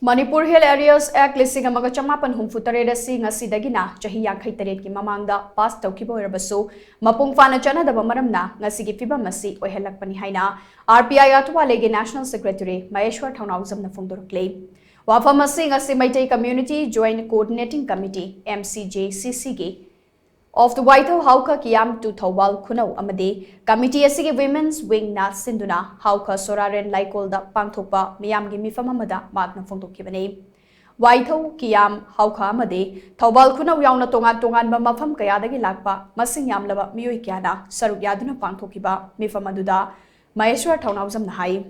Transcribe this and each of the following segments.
Manipur Hill Areas Act listing amaga chamapan humfutare si ngasidagina chahi yankhai taret ki mamangda pass toukhiba oirabasu mapung phana chatnadaba maramna ngasigi phivam asi oihallakpani haina RPI Athawale ge National Secretary Maheshwor Thounajam na phongdorakli wafam asi ngasi maitai Community Joint Coordinating Committee MCJCC ge of the White Hauka Kiam to Thawal Kunau Amade Committee Asigi Women's Wing na Sinduna Hauka Soraren Laikolda Pangthokpa Miyam gi mifam amada magna phongdokibane White Kiam Hauka Amade Thawal Kunau yauna tongan ba mafam kayadagi lakpa masing yamlaba miyoi kyana saruk yaduna pangthokiba mifam aduda Maheshwor Thounajam na hai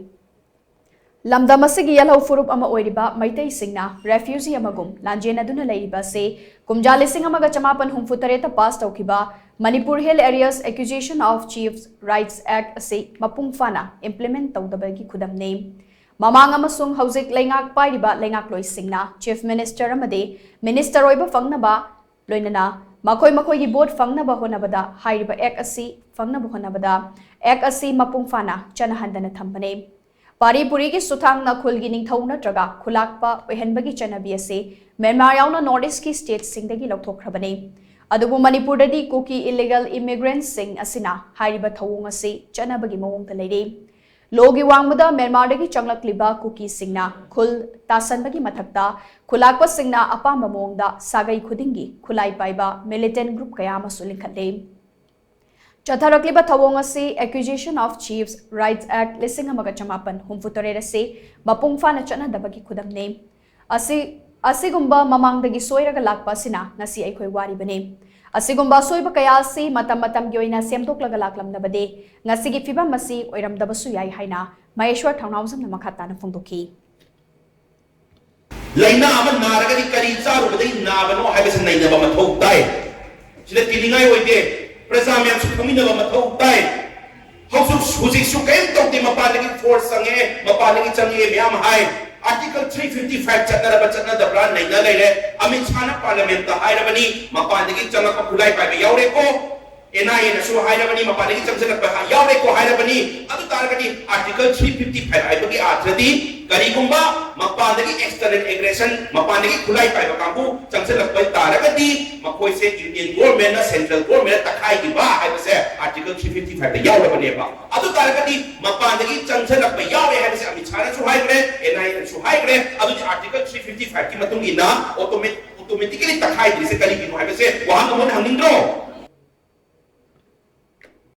Lamdam asigi yellow furup ama oiriba maitai singna refugee amagum lanjena duna leiba se kumjali sing amaga chamapan humfutareta pass taukiba Manipur Hill Areas Accusation of Chiefs Rights Act ase mapung phana implement tawdabagi khudam name mamang amasung hauzik lengak pairiba lengak loi singna Chief Minister amade Minister oiba fangnaba loinana makoi gi board fangnaba honabada hairiba act ase fangnaba honabada act ase mapung phana chanahandana thambane Paripuri ki suthang na khulgi ningthau natraga khulakpa oihanbagi chanabi ase Myanmar yauna Northeast ki state singdagi lauthokhrabane adubu Manipur dadi koki illegal immigrants sing asina hairiba thawong ase chanabagi mawongta leire logi wangmada Myanmar dagi changlakliba koki singna khul tasanbagi mathakta khulakpa singna apamba mawongda sagai khudingi khulai paiba militant group kaya amasu linkhatle Chatharakliba thawong ase Accusation of Chiefs Rights Act lising amaga chamapan humfutare ase mapung phana chatnadabagi khudam name asigumba mamangdagi soiraga lakpa sina ngasi aikoi waribane asigumba soiba kaya ase matam gi oina semtoklaga laklamnabade ngasigi phivam asi oiramdabasu yai haina Maheshwor Thounajam na makhatana phongdoki laina ama naragadi kari charubadai nabano haibase nainaba mathau tai sida tilingai oide Presamyam sukaminaba mathau tai hausuzik sukaim tokte mapanagi force sange mapanagi change myam hai Article 355 chatnadaba naina leire Amit Shah Parliament ta hairabani mapanagi changaka khulai paiba yaure ko NIA na su hairabani mapanagi changselakpa yaure ko hairabani adu taragadi Article 355 aibagi atradi karigumba mapanagi external aggression mapanagi khulai paiba kambu changselakpa taragadi makoi se Indian government na central government takai giba haibase Article 355 ta yaurabani ba adu taragadi mapanagi changselakpa yaure haibase Amit Shah na su haigre NIA na su haigre adu Article 355 ki matung ina automatically takai dise karigino haibase wahang amon hangindro